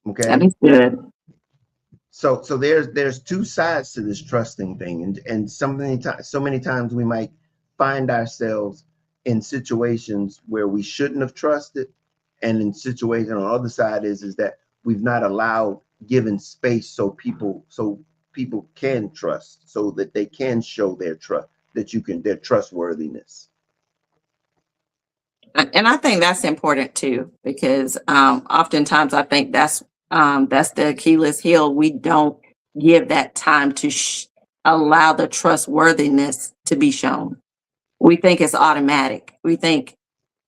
that Okay. is good. So there's two sides to this trusting thing, and so many times we might find ourselves in situations where we shouldn't have trusted, and in situations on the other side is that we've not allowed, given space, so people can trust, so that they can show their trust, their trustworthiness. And I think that's important too, because oftentimes I think that's the Achilles heel. We don't give that time to allow the trustworthiness to be shown. We think it's automatic. We think,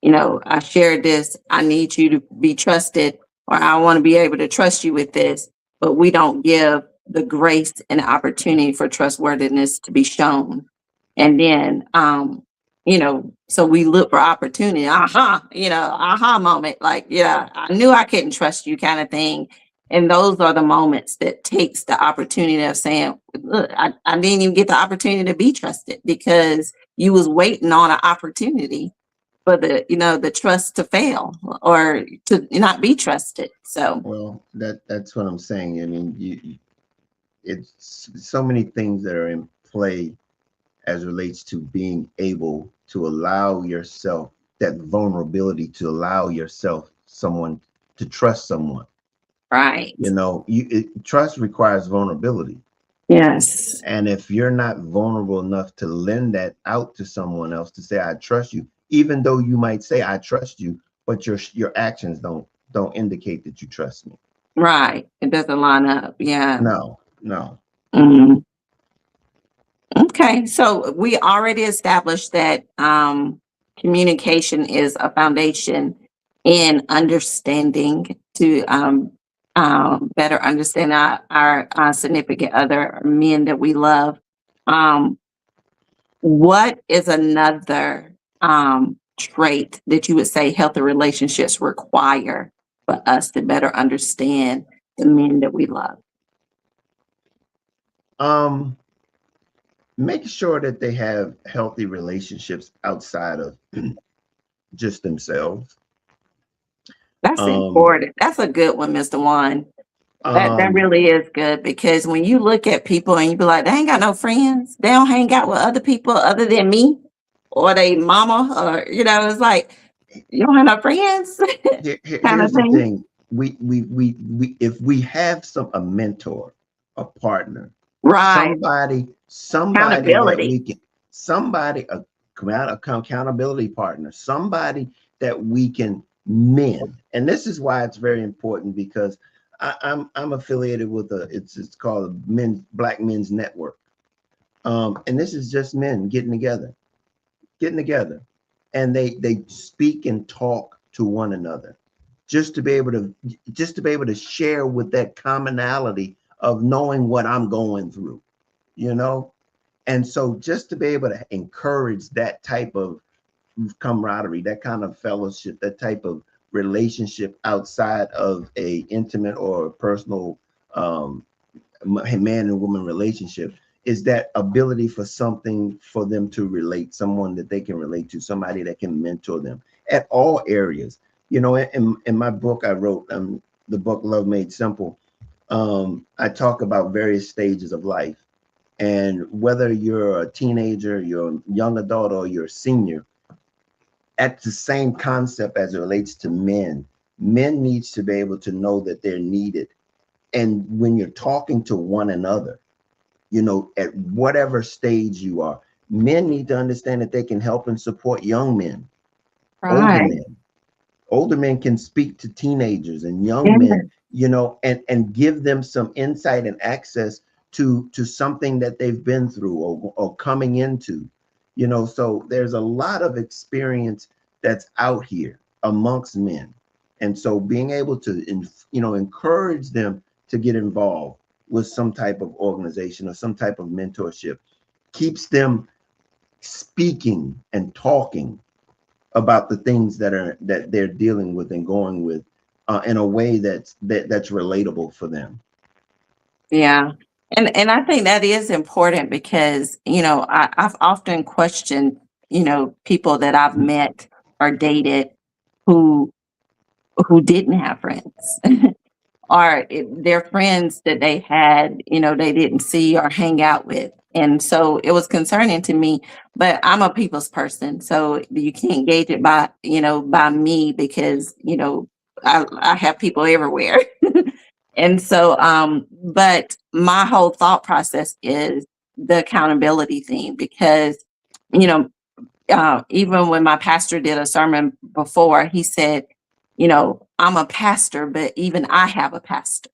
I shared this, I need you to be trusted, or I want to be able to trust you with this, but we don't give the grace and opportunity for trustworthiness to be shown. And then, so we look for opportunity, aha moment, like, yeah, I knew I couldn't trust you, kind of thing. And those are the moments that takes the opportunity of saying, look, I didn't even get the opportunity to be trusted because you was waiting on an opportunity for the trust to fail or to not be trusted. So Well, that's what I'm saying. I mean, it's so many things that are in play as relates to being able to allow yourself that vulnerability, to allow yourself someone to trust someone. right. Trust requires vulnerability, Yes. and if you're not vulnerable enough to lend that out to someone else, to say I trust you, even though you might say I trust you, but your actions don't indicate that you trust me. Right. It doesn't line up. Yeah. No, no. Mhm. Okay, so we already established that communication is a foundation in understanding to better understand our significant other, men that we love. Um, what is another trait that you would say healthy relationships require for us to better understand the men that we love? Um, make sure that they have healthy relationships outside of just themselves. That's Um, important. That's a good one, Mr. Juan. That um, really is good because when you look at people and you be like, they ain't got no friends, they don't hang out with other people other than me or they mama, or it's like you don't have no friends kind of here's the thing. thing. We if we have a mentor, a partner, Right. somebody that Accountability. we can, somebody, accountability partner, somebody that we can mend. And this is why it's very important because I'm affiliated with it's called a Black Men's Network. And this is just men getting together, and they speak and talk to one another, just to be able to share with that commonality of knowing what I'm going through, you know. And so just to be able to encourage that type of camaraderie, that kind of fellowship, that type of relationship outside of a intimate or personal um, man and woman relationship, is that ability for something for them to relate, someone that they can relate to, somebody that can mentor them at all areas. In my book I wrote, the book Love Made Simple, I talk about various stages of life. And whether you're a teenager, you're a young adult, or you're a senior, at the same concept as it relates to men needs to be able to know that they're needed. And when you're talking to one another, at whatever stage you are, men need to understand that they can help and support young men, older Right. men. Older men can speak to teenagers and young Yeah. men, and give them some insight and access to something that they've been through, or coming into. So there's a lot of experience that's out here amongst men. And so being able to encourage them to get involved with some type of organization or some type of mentorship keeps them speaking and talking about the things that they're dealing with and going with, in a way that's relatable for them. Yeah. And I think that is important because, I've often questioned, people that I've met or dated who didn't have friends. Or their friends that they had, they didn't see or hang out with. And so it was concerning to me, but I'm a people's person. So you can't gauge it by me because, I have people everywhere. And so, but my whole thought process is the accountability thing because, you know, even when my pastor did a sermon before, he said, I'm a pastor, but even I have a pastor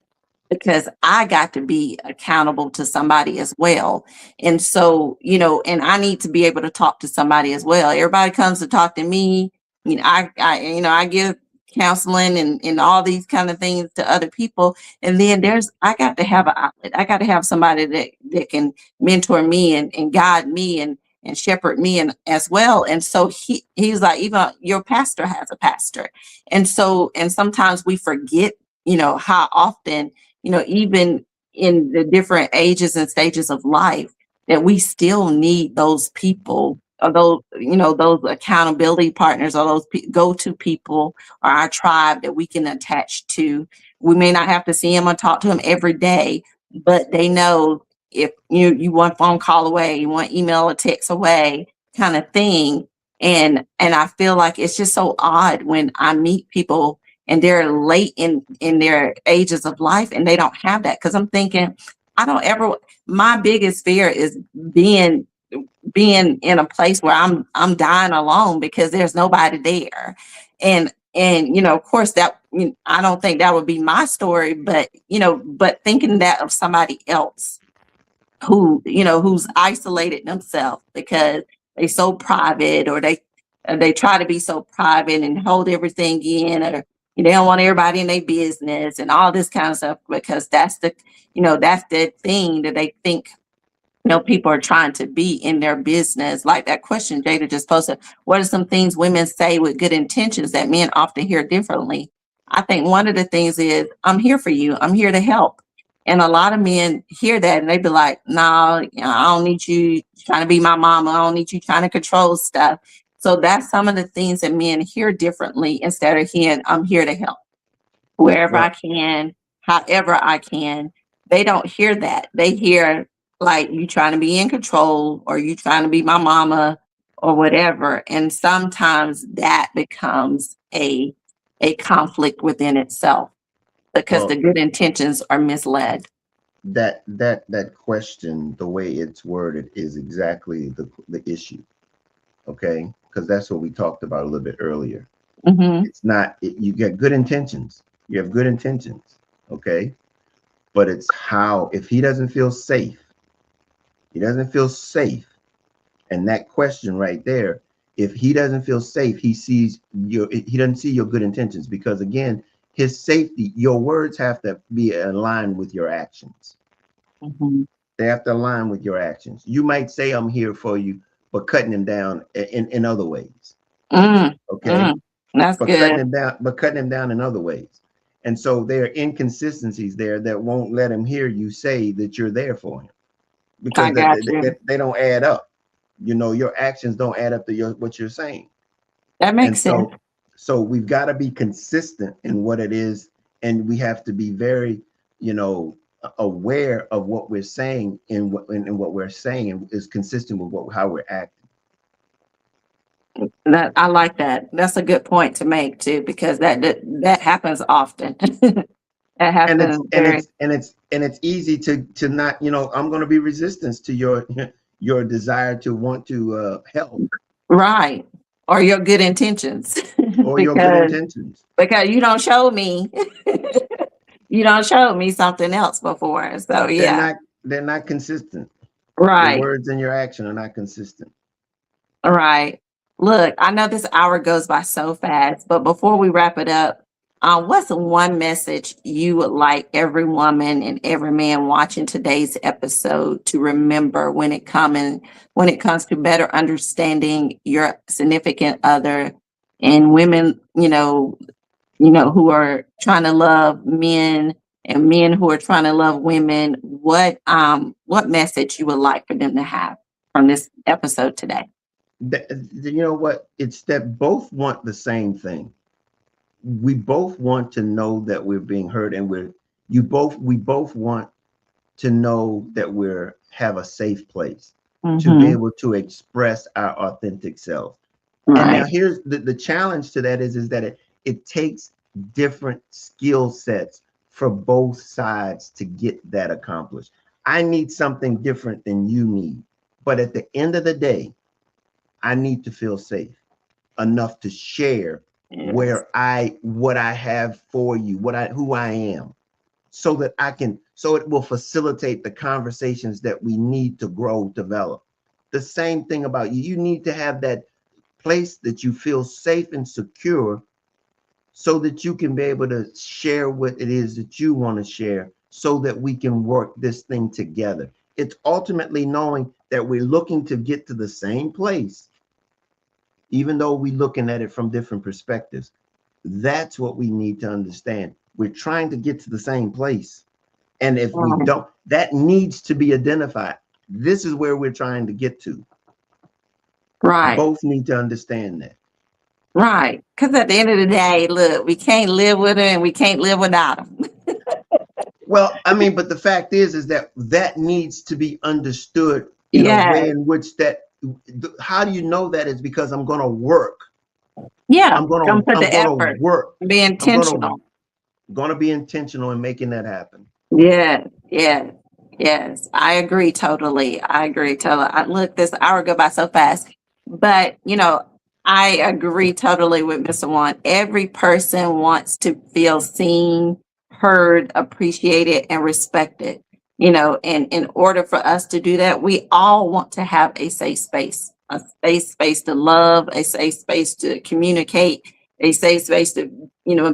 because I got to be accountable to somebody as well. And so, and I need to be able to talk to somebody as well. Everybody comes to talk to me. I give counseling and all these kind of things to other people. And then I got to have an outlet. I got to have somebody that can mentor me and guide me and shepherd me and as well. And so he's like, even your pastor has a pastor. And so, and sometimes we forget, how often, even in the different ages and stages of life, that we still need those people or those accountability partners or those go-to people or our tribe that we can attach to. We may not have to see them or talk to them every day, but they know if you one phone call away, you want email or text away kind of thing. And I feel like it's just so odd when I meet people and they're late in their ages of life and they don't have that because I'm thinking I don't ever my biggest fear is being being in a place where I'm dying alone because there's nobody there. And of course that I don't think that would be my story, but but thinking that of somebody else who's isolated themselves because they so private, or they try to be so private and hold everything in, or they don't want everybody in their business and all this kind of stuff, because that's the thing that they think people are trying to be in their business. Like that question Jada just posted, what are some things women say with good intentions that men often hear differently? I think one of the things is, I'm here for you. I'm here to help. And a lot of men hear that and they be like, no, I don't need you trying to be my mama. I don't need you trying to control stuff. So that's some of the things that men hear differently, instead of hearing, I'm here to help wherever I Well, can, however I can. They don't hear that. They hear like, you trying to be in control, or you trying to be my mama, or whatever. And sometimes that becomes a conflict within itself, because the well, good intentions are misled. that question, the way it's worded, is exactly the issue. Okay, because that's what we talked about a little bit earlier. Hmm. It's not you get good intentions. You have good intentions. Okay, but it's how, if he doesn't feel safe, he doesn't feel safe. And that question right there, if he doesn't feel safe, he doesn't see your good intentions, because again, his safety, your words have to be aligned with your actions. Hmm. They have to align with your actions. You might say I'm here for you, but cutting him down in other ways. Mm, Okay. mm, that's But cutting good. him down, in other ways. And so there are inconsistencies there that won't let him hear you say that you're there for him, I because got you. they don't add up. Your actions don't add up to what you're saying. That And makes sense. so we've got to be consistent in what it is, and we have to be very, aware of what we're saying, and what we're saying is consistent with how we're acting. That I like that. That's a good point to make too, because that happens often. That And happens it's and very it's and it's and it's easy to not, I'm going to be resistance to your desire to want to help, right. Or your good intentions. or your good because intentions. because you don't show me you don't show me something else before. So They're yeah. not they're not consistent. Your Right. words and your action are not consistent. Right. Look, I know this hour goes by so fast, but before we wrap it up, what's one message you would like every woman and every man watching today's episode to remember when it comes to better understanding your significant other, and women, who are trying to love men, and men who are trying to love women? What message you would like for them to have from this episode today? You know what? It's that both want the same thing. We both want to know that we're being heard, and we both want to know that we're have a safe place to be Mm-hmm. able to express our authentic self. And now Right. here's the challenge to that is that it takes different skill sets for both sides to get that accomplished. I need something different than you need. But at the end of the day, I need to feel safe enough to share Yes. what I have for you, who I am, so it will facilitate the conversations that we need to grow, develop. The same thing about you. You need to have that place that you feel safe and secure, so that you can be able to share what it is that you want to share, so that we can work this thing together. It's ultimately knowing that we're looking to get to the same place, even though we're looking at it from different perspectives. That's what we need to understand. We're trying to get to the same place. And if we Right. don't, that needs to be identified. This is where we're trying to get to. Right. Both need to understand that. Right. Because at the end of the day, look, we can't live with her and we can't live without them. Well, I mean, but the fact is that that needs to be understood in a way Yes. in which how do you know that is because I'm going to work. Yeah. Come put I'm the going to effort. work. Be I'm intentional. going to be intentional in making that happen. Yes. Yes. Yes. I agree totally. I agree totally. Look, this hour go by so fast. But, I agree totally with Mr. Juan. Every person wants to feel seen, heard, appreciated, and respected. And in order for us to do that, we all want to have a safe space to love, a safe space to communicate, a safe space to,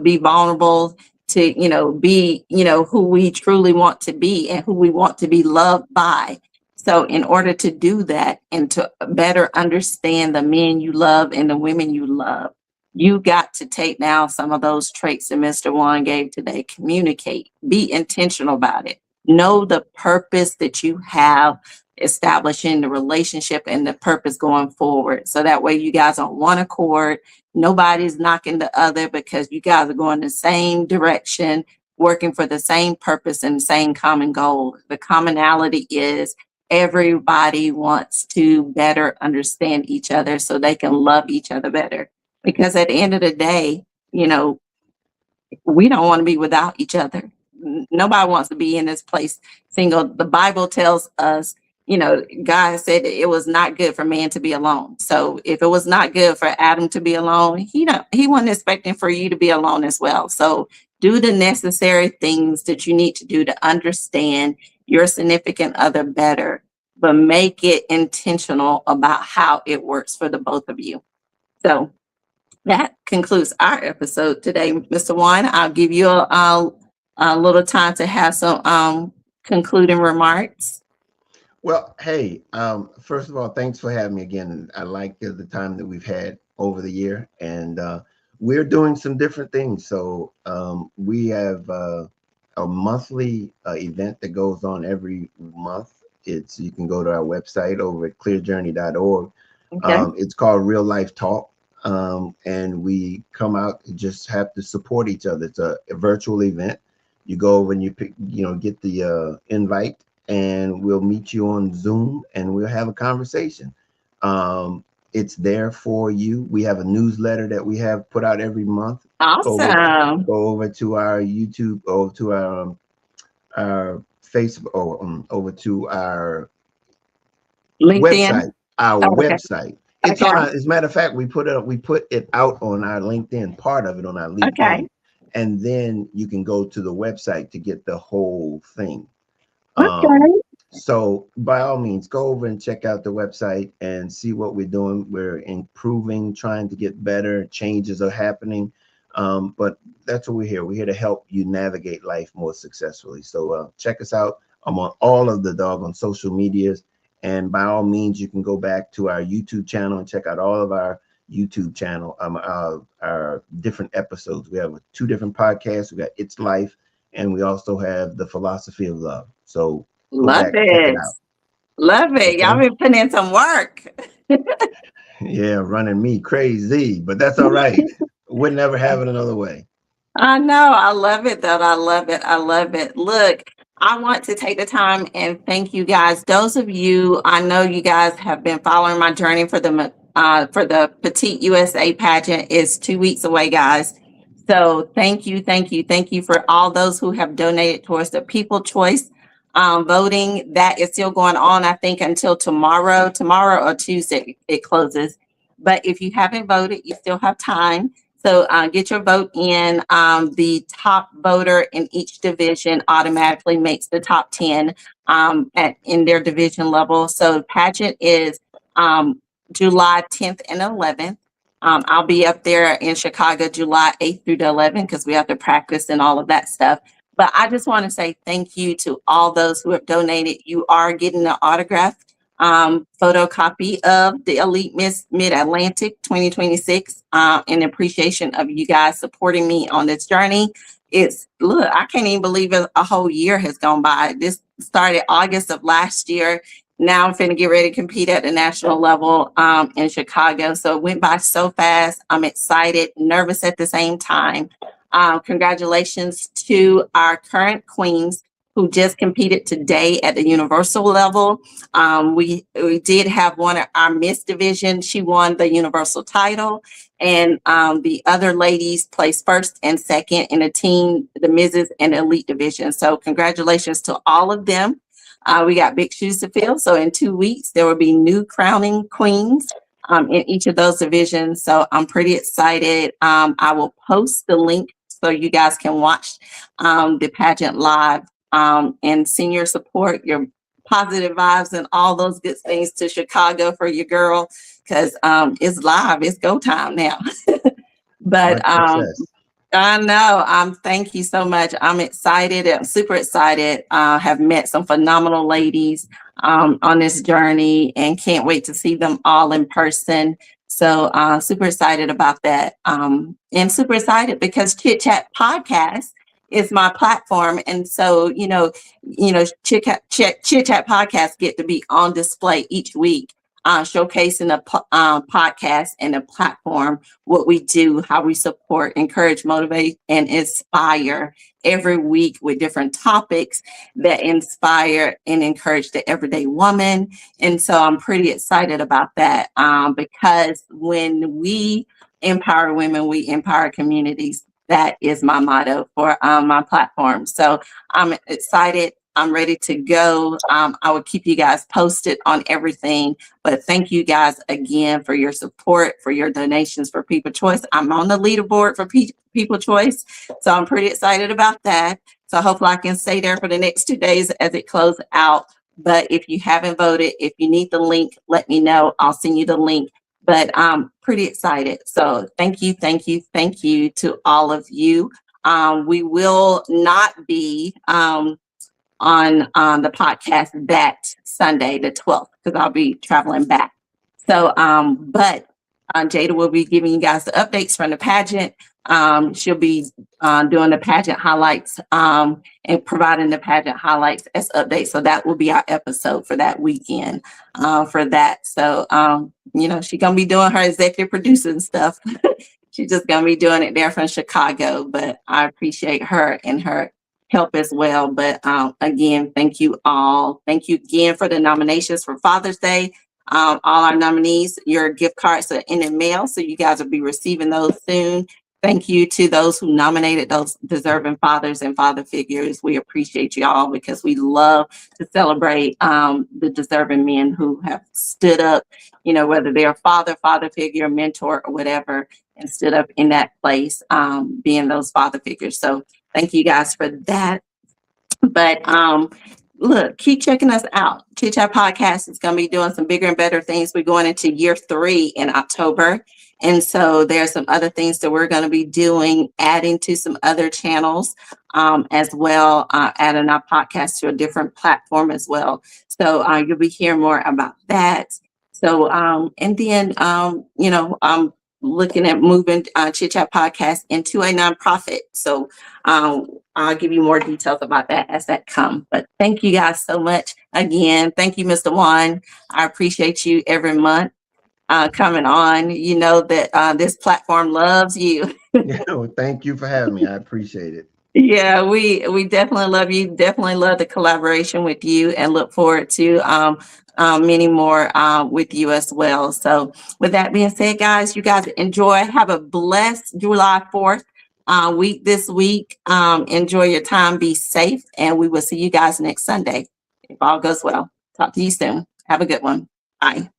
be vulnerable, to, be, who we truly want to be and who we want to be loved by. So in order to do that and to better understand the men you love and the women you love, you got to take down some of those traits that Mr. Juan gave today. Communicate, be intentional about it, know the purpose that you have establishing the relationship and the purpose going forward. So that way you guys are on one accord. Nobody's knocking the other because you guys are going the same direction, working for the same purpose and the same common goal. The commonality is everybody wants to better understand each other so they can love each other better. Because at the end of the day, we don't want to be without each other. Nobody wants to be in this place single. The Bible tells us, God said it was not good for man to be alone. So if it was not good for Adam to be alone, he wasn't expecting for you to be alone as well. So do the necessary things that you need to do to understand your significant other better, but make it intentional about how it works for the both of you. So that concludes our episode today, Mr. Juan. I'll give you a little time to have some concluding remarks. Well, hey, first of all, thanks for having me again. I like the time that we've had over the year, and we're doing some different things. So we have a monthly event that goes on every month. You can go to our website over at clearjourney.org. Okay. It's called Real Life Talk. And we come out and just have to support each other. It's a virtual event. You go over and you pick, get the invite, and we'll meet you on Zoom and we'll have a conversation. It's there for you. We have a newsletter that we have put out every month. Awesome. Go over to our YouTube, or to our Facebook, or over to our LinkedIn. website. It's Okay. on as a matter of fact, we put it out on our LinkedIn, part of it on our LinkedIn. Okay. And then you can go to the website to get the whole thing. Okay. So by all means, go over and check out the website and see what we're doing. We're improving, trying to get better. Changes are happening. But that's what we're here. We're here to help you navigate life more successfully. So check us out. I'm on all of the doggone social medias. And by all means, you can go back to our YouTube channel and check out all of our YouTube channel, our different episodes. We have 2 different podcasts. We got It's Life, and we also have The Philosophy of Love. So Love check it. it out. Love it. Okay? Y'all been putting in some work. Yeah, running me crazy, but that's all right. We'll never have it another way. I know. I love it, though. I love it. I love it. Look, I want to take the time and thank you guys. Those of you, I know you guys have been following my journey for the Petite USA pageant. Is 2 weeks away, guys. So thank you, thank you, thank you for all those who have donated towards the People Choice voting. That is still going on, I think, until tomorrow or Tuesday it closes. But if you haven't voted, you still have time. So get your vote in. The top voter in each division automatically makes the top 10 in their division level. So pageant is July 10th and 11th. I'll be up there in Chicago July 8th through the 11th because we have to practice and all of that stuff. But I just want to say thank you to all those who have donated. You are getting an autograph photocopy of the Elite Miss Mid-Atlantic 2026 in appreciation of you guys supporting me on this journey. Look, I can't even believe a whole year has gone by. This started August of last year. Now I'm finna get ready to compete at the national level in Chicago. So it went by so fast. I'm excited, nervous at the same time. Congratulations to our current queens who just competed today at the universal level. We did have one of our Miss division. She won the universal title, and the other ladies placed first and second in the team, the Mrs. and Elite division. So congratulations to all of them. We got big shoes to fill. So in 2 weeks, there will be new crowning queens in each of those divisions. So I'm pretty excited. I will post the link so you guys can watch the pageant live and send your support, your positive vibes, and all those good things to Chicago for your girl, because it's live, it's go time now. Much But success. I know. Thank you so much. I'm excited. I'm super excited. Have met some phenomenal ladies on this journey and can't wait to see them all in person. So super excited about that. And super excited because Chit Chat Podcast is my platform. And so, Chit Chat Podcast get to be on display each week, showcasing the podcast and the platform, what we do, how we support, encourage, motivate, and inspire every week with different topics that inspire and encourage the everyday woman. And so I'm pretty excited about that because when we empower women, we empower communities. That is my motto for my platform. So I'm excited. I'm ready to go. I will keep you guys posted on everything. But thank you guys again for your support, for your donations for People Choice. I'm on the leaderboard for People Choice, so I'm pretty excited about that. So hopefully I can stay there for the next 2 days as it closes out. But if you haven't voted, if you need the link, let me know. I'll send you the link. But I'm pretty excited. So thank you to all of you. We will not be on the podcast that Sunday, the 12th, because I'll be traveling back. So, but Jada will be giving you guys the updates from the pageant. She'll be doing the pageant highlights and providing the pageant highlights as updates. So that will be our episode for that weekend for that. So, she's going to be doing her executive producing stuff. She's just going to be doing it there from Chicago, but I appreciate her and her help as well. But again, thank you all. Thank you again for the nominations for Father's Day. All our nominees, your gift cards are in the mail, so you guys will be receiving those soon. Thank you to those who nominated those deserving fathers and father figures. We appreciate you all because we love to celebrate the deserving men who have stood up, whether they're a father figure, mentor, or whatever, and stood up in that place, being those father figures. So thank you guys for that. But look, keep checking us out. Chit Chat Podcast is going to be doing some bigger and better things. We're going into year 3 in October. And so there's some other things that we're going to be doing, adding to some other channels as well, adding our podcast to a different platform as well. So you'll be hearing more about that. So, and then, I'm looking at moving Chit Chat Podcast into a nonprofit. So I'll give you more details about that as that comes. But thank you guys so much again. Thank you, Mr. Juan. I appreciate you every month coming on. You know that this platform loves you. Thank you for having me. I appreciate it. Yeah, we definitely love you. Definitely love the collaboration with you, and look forward to many more with you as well. So with that being said, guys, you guys enjoy. Have a blessed July 4th week this week. Enjoy your time. Be safe. And we will see you guys next Sunday. If all goes well. Talk to you soon. Have a good one. Bye.